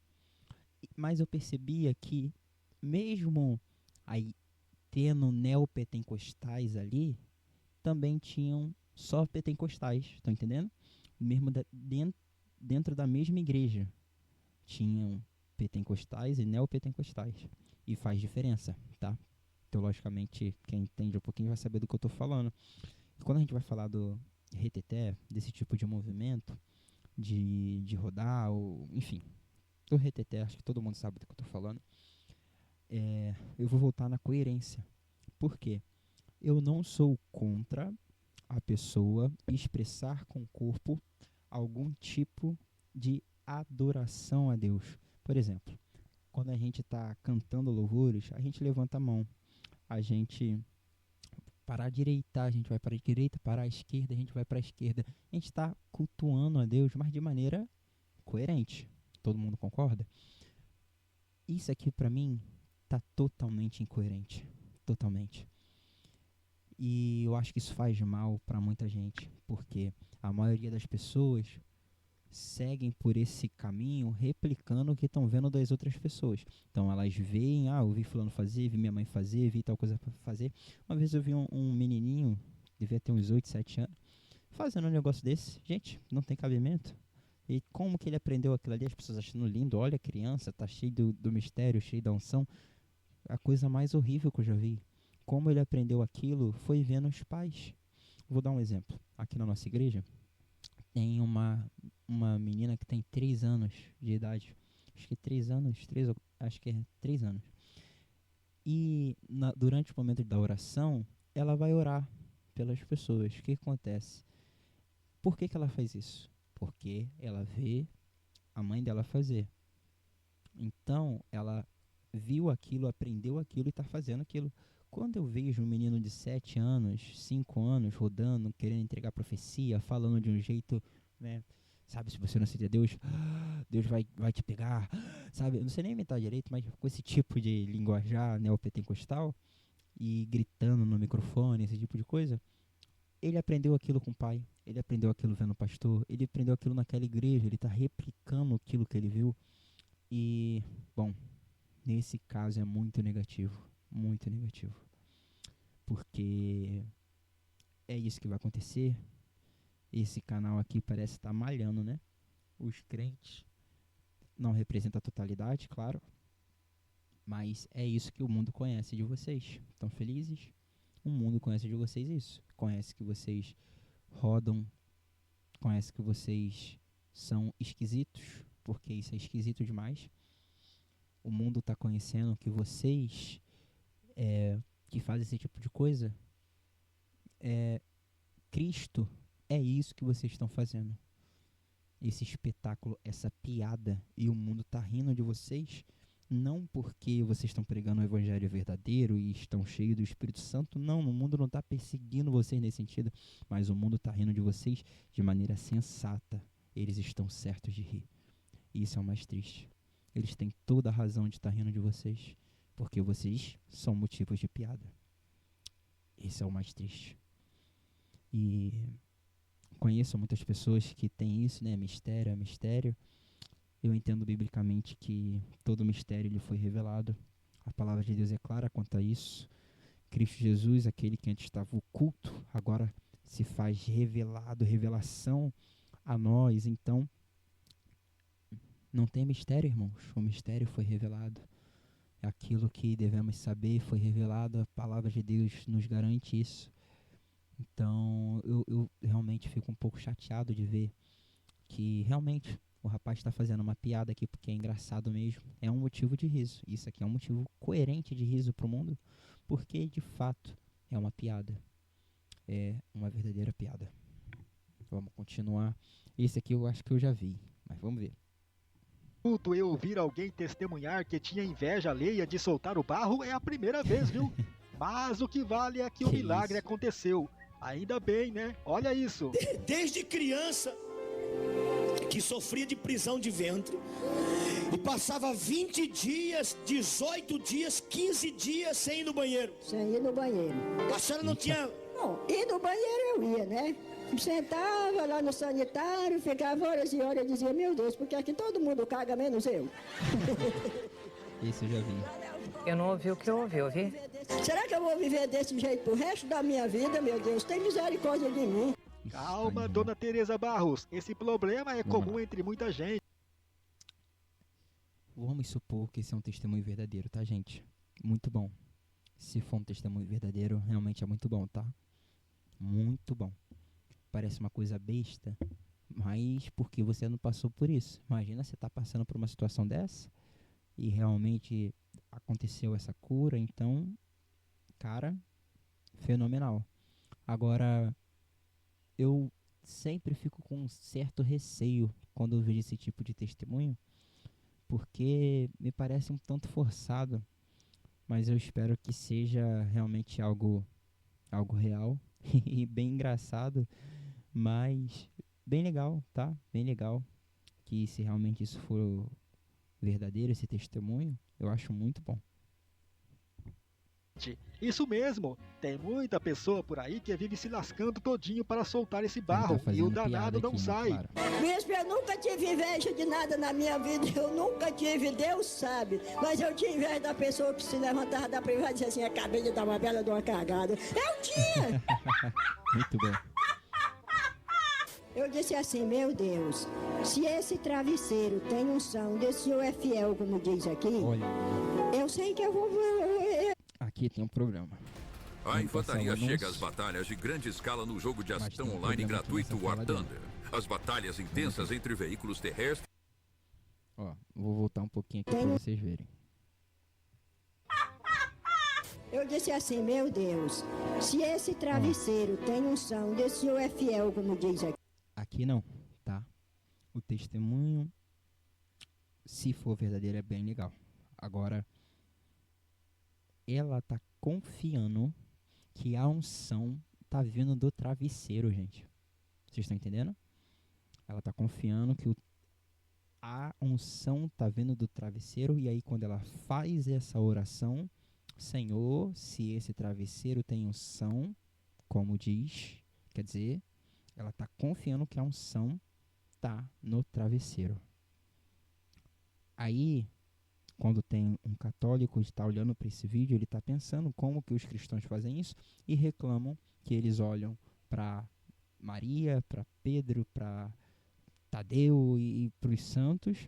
mas eu percebia que mesmo aí tendo neopentecostais ali, também tinham só pentecostais, estão entendendo? Mesmo dentro da mesma igreja tinham pentecostais e neopentecostais, e faz diferença, tá? Teologicamente, quem entende um pouquinho vai saber do que eu estou falando. E quando a gente vai falar do reteté, desse tipo de movimento, de rodar, ou, enfim, do reteté, acho que todo mundo sabe do que eu estou falando, eu vou voltar na coerência. Por quê? Eu não sou contra a pessoa expressar com o corpo algum tipo de adoração a Deus. Por exemplo, quando a gente está cantando louvores, a gente levanta a mão, a gente Parar a direita, a gente vai para a direita, parar a esquerda, a gente vai para a esquerda. A gente está cultuando a Deus, mas de maneira coerente. Todo mundo concorda? Isso aqui para mim tá totalmente incoerente, totalmente. E eu acho que isso faz mal para muita gente, porque a maioria das pessoas seguem por esse caminho replicando o que estão vendo das outras pessoas. Então elas veem, eu vi fulano fazer, vi minha mãe fazer, vi tal coisa pra fazer. Uma vez eu vi um menininho, devia ter uns 8, 7 anos, fazendo um negócio desse. Gente, não tem cabimento. E como que ele aprendeu aquilo ali? As pessoas achando lindo, olha a criança, tá cheio do mistério, cheio da unção. A coisa mais horrível que eu já vi. Como ele aprendeu aquilo foi vendo os pais. Vou dar um exemplo. Aqui na nossa igreja tem uma menina que tem 3 anos de idade. Acho que 3 anos, acho que é 3 anos. E durante o momento da oração, ela vai orar pelas pessoas. O que acontece? Por que ela faz isso? Porque ela vê a mãe dela fazer. Então, ela viu aquilo, aprendeu aquilo e está fazendo aquilo. Quando eu vejo um menino de 7 anos, 5 anos, rodando, querendo entregar profecia, falando de um jeito, né? Sabe, se você não aceitar Deus, Deus vai te pegar, sabe? Eu não sei nem imitar direito, mas com esse tipo de linguajar neopentecostal e gritando no microfone, esse tipo de coisa, ele aprendeu aquilo com o pai, ele aprendeu aquilo vendo o pastor, ele aprendeu aquilo naquela igreja, ele está replicando aquilo que ele viu. E, bom, nesse caso é muito negativo, porque é isso que vai acontecer. Esse canal aqui parece estar malhando, né? Os crentes não representam a totalidade, claro, mas é isso que o mundo conhece de vocês. Estão felizes? O mundo conhece de vocês isso. Conhece que vocês rodam, conhece que vocês são esquisitos, porque isso é esquisito demais. O mundo está conhecendo que vocês que fazem esse tipo de coisa, Cristo é isso que vocês estão fazendo. Esse espetáculo, essa piada, e o mundo está rindo de vocês, não porque vocês estão pregando o evangelho verdadeiro e estão cheios do Espírito Santo, não, o mundo não está perseguindo vocês nesse sentido, mas o mundo está rindo de vocês de maneira sensata. Eles estão certos de rir. E isso é o mais triste. Eles têm toda a razão de estar rindo de vocês, porque vocês são motivos de piada. Esse é o mais triste. E conheço muitas pessoas que têm isso, né? Mistério é mistério. Eu entendo biblicamente que todo mistério lhe foi revelado. A palavra de Deus é clara quanto a isso. Cristo Jesus, aquele que antes estava oculto, agora se faz revelado, revelação a nós. Então, não tem mistério, irmãos. O mistério foi revelado. Aquilo que devemos saber foi revelado. A palavra de Deus nos garante isso. Então, eu realmente fico um pouco chateado de ver que realmente o rapaz está fazendo uma piada aqui porque é engraçado mesmo. É um motivo de riso. Isso aqui é um motivo coerente de riso para o mundo, porque de fato é uma piada. É uma verdadeira piada. Vamos continuar. Esse aqui eu acho que eu já vi, mas vamos ver. Eu ouvir alguém testemunhar que tinha inveja alheia de soltar o barro é a primeira vez, viu? Mas o que vale é que o milagre aconteceu. Ainda bem, né? Olha isso. Desde criança, que sofria de prisão de ventre, e passava 20 dias, 18 dias, 15 dias sem ir no banheiro. Sem ir no banheiro. A senhora não tinha... Não, ir no banheiro eu ia, né? Sentava lá no sanitário, ficava horas e horas e dizia, meu Deus, porque aqui todo mundo caga, menos eu. Esse eu já vi. Eu não ouvi o que eu ouvi. Será que eu vou viver desse jeito pro resto da minha vida, meu Deus? Tem misericórdia de mim. Calma, dona Tereza Barros. Esse problema é comum entre muita gente. Vamos supor que esse é um testemunho verdadeiro, tá, gente? Muito bom. Se for um testemunho verdadeiro, realmente é muito bom, tá? Muito bom. Parece uma coisa besta, mas porque você não passou por isso. Imagina você tá passando por uma situação dessa e realmente aconteceu essa cura, então, cara, fenomenal. Agora, eu sempre fico com um certo receio quando eu vejo esse tipo de testemunho, porque me parece um tanto forçado, mas eu espero que seja realmente algo algo real e bem engraçado, mas bem legal, tá? Bem legal. Que se realmente isso for verdadeiro, esse testemunho, eu acho muito bom. Isso mesmo, tem muita pessoa por aí que vive se lascando todinho para soltar esse barro e o danado não sai. Claro. Bispo, eu nunca tive inveja de nada na minha vida, eu nunca tive, Deus sabe. Mas eu tinha inveja da pessoa que se levantava da privada e dizia assim, acabei de dar uma bela de uma cagada. Eu tinha! Muito bom. Eu disse assim, meu Deus, se esse travesseiro tem unção desse senhor é fiel, como diz aqui, olha, eu sei que eu vou... Aqui tem um problema. A infantaria chega às batalhas de grande escala no jogo de ação online gratuito War Thunder. As batalhas intensas entre veículos terrestres... Ó, vou voltar um pouquinho aqui para vocês verem. Eu disse assim, meu Deus, se esse travesseiro tem unção desse senhor é fiel, como diz aqui. Aqui não, tá? O testemunho, se for verdadeiro, é bem legal. Agora, ela tá confiando que a unção tá vindo do travesseiro, gente. Vocês estão entendendo? Ela tá confiando que a unção tá vindo do travesseiro, e aí quando ela faz essa oração, Senhor, se esse travesseiro tem unção, como diz, quer dizer, ela tá confiando que a unção tá no travesseiro. Aí, quando tem um católico que está olhando para esse vídeo, ele está pensando como que os cristãos fazem isso e reclamam que eles olham para Maria, para Pedro, para Tadeu e para os santos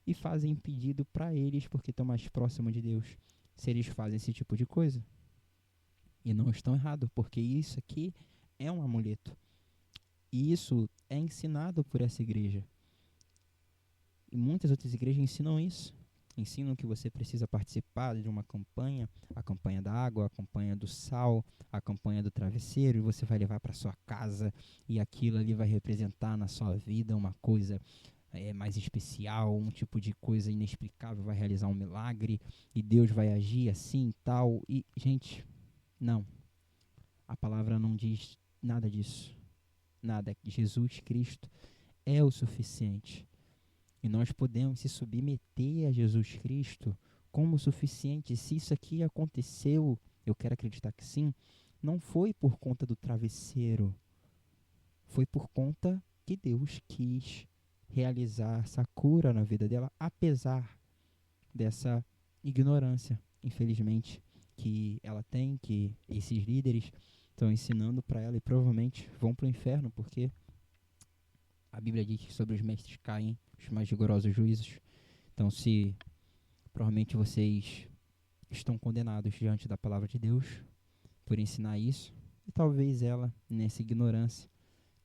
e fazem pedido para eles porque estão mais próximos de Deus. Se eles fazem esse tipo de coisa. E não estão errados, porque isso aqui é um amuleto. E isso é ensinado por essa igreja. E muitas outras igrejas ensinam isso. Ensinam que você precisa participar de uma campanha, a campanha da água, a campanha do sal, a campanha do travesseiro, e você vai levar para sua casa, e aquilo ali vai representar na sua vida uma coisa mais especial, um tipo de coisa inexplicável, vai realizar um milagre, e Deus vai agir assim e tal. E, gente, não. A palavra não diz nada disso. Nada. Jesus Cristo é o suficiente. E nós podemos se submeter a Jesus Cristo como suficiente. Se isso aqui aconteceu, eu quero acreditar que sim, não foi por conta do travesseiro. Foi por conta que Deus quis realizar essa cura na vida dela, apesar dessa ignorância, infelizmente, que ela tem, que esses líderes estão ensinando para ela e provavelmente vão para o inferno, porque a Bíblia diz que sobre os mestres caem os mais rigorosos juízos. Então, se provavelmente vocês estão condenados diante da palavra de Deus por ensinar isso, e talvez ela, nessa ignorância,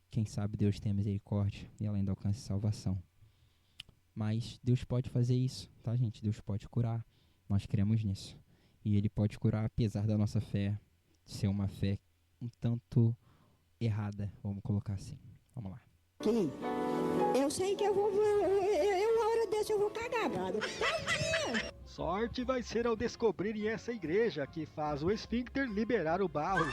quem sabe Deus tenha misericórdia e ela ainda alcance salvação. Mas Deus pode fazer isso, tá, gente? Deus pode curar. Nós cremos nisso. E Ele pode curar apesar da nossa fé ser uma fé um tanto errada, vamos colocar assim. Vamos lá. Eu sei que eu vou... uma hora dessa eu vou cagar, brother. Sorte vai ser ao descobrirem essa igreja que faz o esfíncter liberar o barro.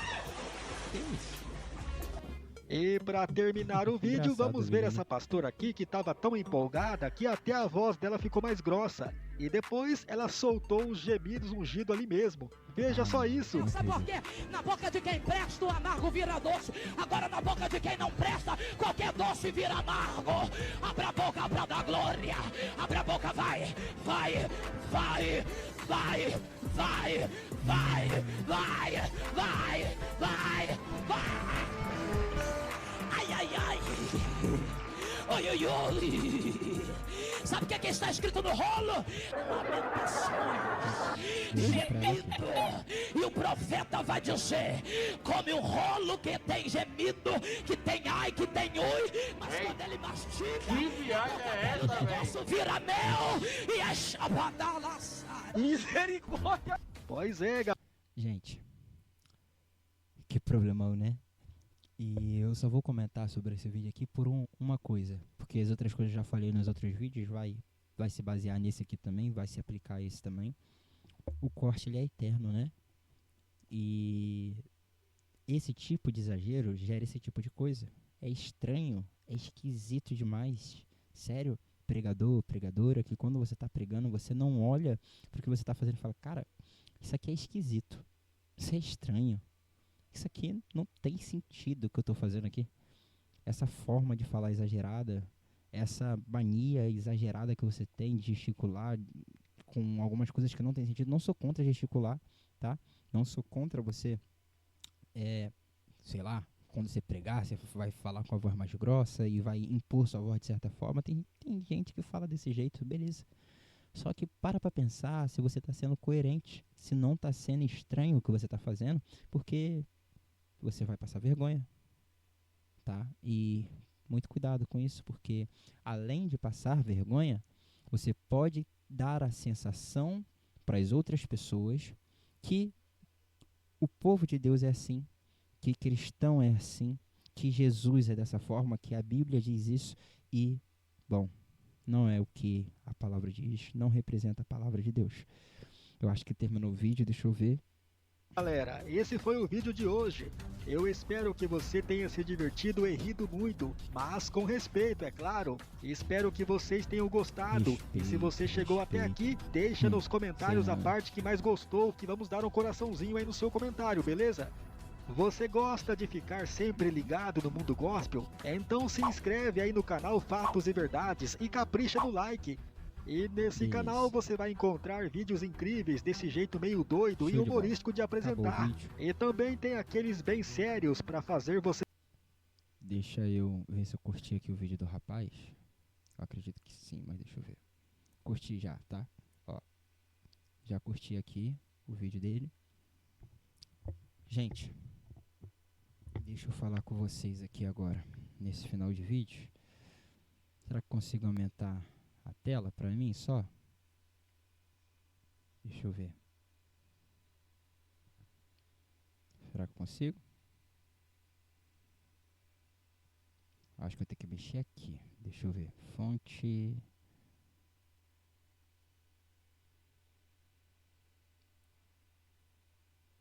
E para terminar o vídeo, vamos ver essa pastora aqui que estava tão empolgada que até a voz dela ficou mais grossa. E depois ela soltou uns gemidos ungidos ali mesmo. Veja só isso. Sabe por quê? Na boca de quem presta o amargo vira doce. Agora na boca de quem não presta, qualquer doce vira amargo. Abra a boca pra dar glória. Abra a boca, vai, vai, vai, vai, vai, vai, vai, vai, vai, vai. Ai, ai, ai. Oi, oi, oi. Sabe o que está escrito no rolo? Gemido. E o profeta vai dizer: come um rolo que tem gemido, que tem ai, que tem ui, mas quando ele mastiga, que viagem é essa, o negócio vira mel e é chabadalaça. Misericórdia. Pois é, galera. Gente, que problemão, né? E eu só vou comentar sobre esse vídeo aqui por uma coisa, porque as outras coisas eu já falei nos outros vídeos, vai se basear nesse aqui também, vai se aplicar a esse também. O corte, ele é eterno, né? E esse tipo de exagero gera esse tipo de coisa. É estranho, é esquisito demais. Sério, pregador, pregadora, que quando você está pregando, você não olha para o que você está fazendo e fala, cara, isso aqui é esquisito, isso é estranho, isso aqui não tem sentido o que eu estou fazendo aqui. Essa forma de falar exagerada, essa mania exagerada que você tem de gesticular com algumas coisas que não tem sentido. Não sou contra gesticular, tá? Não sou contra você, sei lá, quando você pregar, você vai falar com a voz mais grossa e vai impor sua voz de certa forma. Tem gente que fala desse jeito, beleza. Só que para pensar se você está sendo coerente, se não está sendo estranho o que você está fazendo, porque você vai passar vergonha, tá? E muito cuidado com isso, porque além de passar vergonha, você pode dar a sensação para as outras pessoas que o povo de Deus é assim, que cristão é assim, que Jesus é dessa forma, que a Bíblia diz isso e, bom, não é o que a palavra diz, não representa a palavra de Deus. Eu acho que terminou o vídeo, deixa eu ver. Galera, esse foi o vídeo de hoje. Eu espero que você tenha se divertido e rido muito, mas com respeito, é claro. Espero que vocês tenham gostado. E se você chegou até aqui, deixa nos comentários a parte que mais gostou, que vamos dar um coraçãozinho aí no seu comentário, beleza? Você gosta de ficar sempre ligado no mundo gospel? Então se inscreve aí no canal Fatos e Verdades e capricha no like. E nesse canal você vai encontrar vídeos incríveis desse jeito meio doido e humorístico de apresentar. E também tem aqueles bem sérios para fazer você... Deixa eu ver se eu curti aqui o vídeo do rapaz. Eu acredito que sim, mas deixa eu ver. Curti já, tá? Ó, já curti aqui o vídeo dele. Gente, deixa eu falar com vocês aqui agora, nesse final de vídeo. Será que consigo aumentar a tela pra mim só? Deixa eu ver. Será que eu consigo? Acho que eu tenho que mexer aqui. Deixa eu ver. Fonte.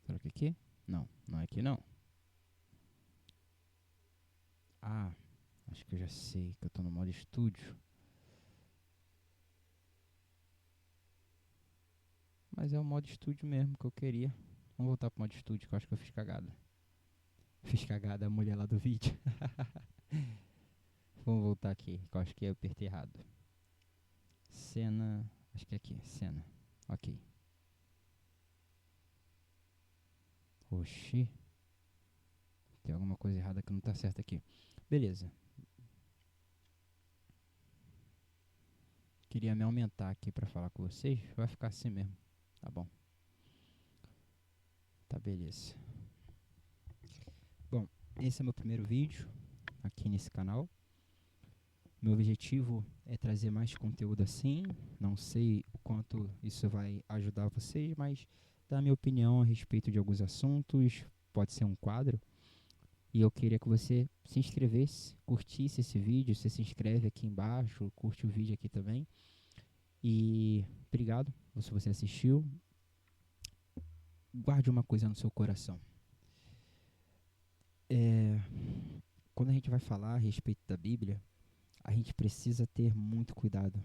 Será que é aqui? Não, não é aqui não. Ah, acho que eu já sei que eu tô no modo estúdio. Mas é o modo estúdio mesmo que eu queria. Vamos voltar pro modo estúdio que eu acho que eu fiz cagada. Fiz cagada a mulher lá do vídeo. Vamos voltar aqui, que eu acho que eu apertei errado. Cena, acho que é aqui, cena. Ok. Oxi. Tem alguma coisa errada que não tá certa aqui. Beleza. Queria me aumentar aqui pra falar com vocês. Vai ficar assim mesmo. Tá bom. Tá, beleza. Bom, esse é meu primeiro vídeo aqui nesse canal. Meu objetivo é trazer mais conteúdo assim. Não sei o quanto isso vai ajudar vocês, mas dar minha opinião a respeito de alguns assuntos. Pode ser um quadro. E eu queria que você se inscrevesse, curtisse esse vídeo. Você se inscreve aqui embaixo, curte o vídeo aqui também. E obrigado se você assistiu. Guarde uma coisa no seu coração. Quando a gente vai falar a respeito da Bíblia, a gente precisa ter muito cuidado.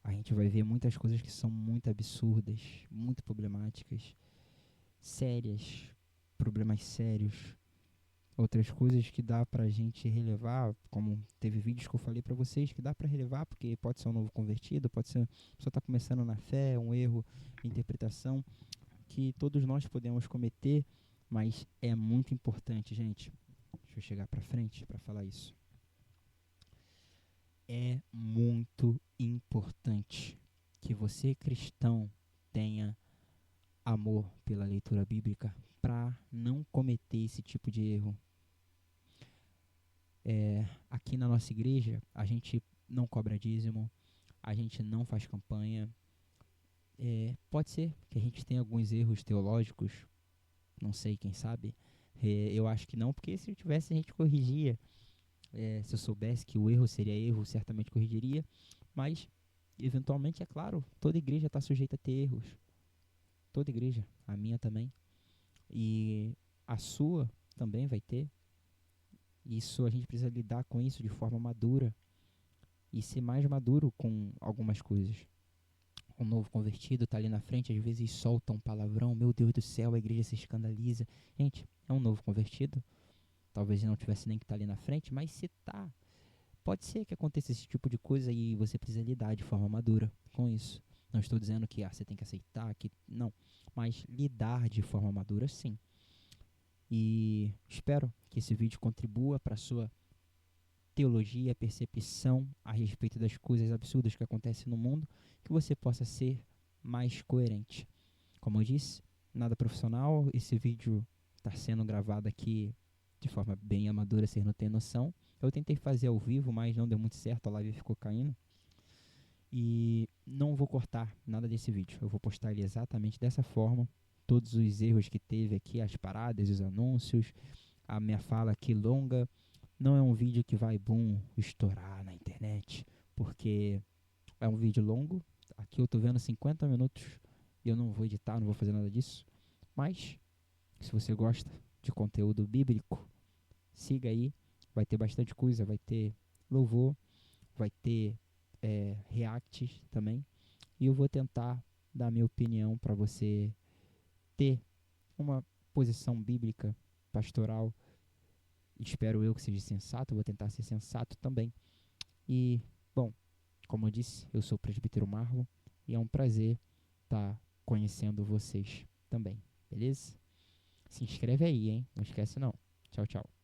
A gente vai ver muitas coisas que são muito absurdas, muito problemáticas, sérias, problemas sérios. Outras coisas que dá pra gente relevar, como teve vídeos que eu falei pra vocês, que dá pra relevar, porque pode ser um novo convertido, pode ser, a pessoa tá começando na fé, um erro de interpretação, que todos nós podemos cometer, mas é muito importante, gente. Deixa eu chegar pra frente pra falar isso. É muito importante que você, cristão, tenha amor pela leitura bíblica para não cometer esse tipo de erro. Aqui na nossa igreja, a gente não cobra dízimo, a gente não faz campanha. Pode ser que a gente tenha alguns erros teológicos, não sei, quem sabe. Eu acho que não, porque se eu tivesse a gente corrigia. Se eu soubesse que o erro seria erro, certamente corrigiria. Mas, eventualmente, é claro, toda igreja está sujeita a ter erros. Toda igreja, a minha também. E a sua também vai ter. Isso, a gente precisa lidar com isso de forma madura e ser mais maduro com algumas coisas. Um novo convertido tá ali na frente, às vezes solta um palavrão, meu Deus do céu, a igreja se escandaliza. Gente, é um novo convertido, talvez não tivesse nem que estar ali na frente, mas se tá, pode ser que aconteça esse tipo de coisa e você precisa lidar de forma madura com isso. Não estou dizendo que você tem que aceitar, que não, mas lidar de forma madura, sim. E espero que esse vídeo contribua para a sua teologia, percepção a respeito das coisas absurdas que acontecem no mundo, que você possa ser mais coerente. Como eu disse, nada profissional, esse vídeo está sendo gravado aqui de forma bem amadora, vocês não têm noção. Eu tentei fazer ao vivo, mas não deu muito certo, a live ficou caindo. E não vou cortar nada desse vídeo, eu vou postar ele exatamente dessa forma. Todos os erros que teve aqui, as paradas, os anúncios, a minha fala aqui longa. Não é um vídeo que vai, estourar na internet, porque é um vídeo longo. Aqui eu tô vendo 50 minutos e eu não vou editar, não vou fazer nada disso. Mas, se você gosta de conteúdo bíblico, siga aí. Vai ter bastante coisa, vai ter louvor, vai ter reacts também. E eu vou tentar dar minha opinião para você ter uma posição bíblica, pastoral. Espero eu que seja sensato, vou tentar ser sensato também. E, bom, como eu disse, eu sou o presbítero Marlon e é um prazer estar conhecendo vocês também, beleza? Se inscreve aí, hein? Não esquece não. Tchau, tchau.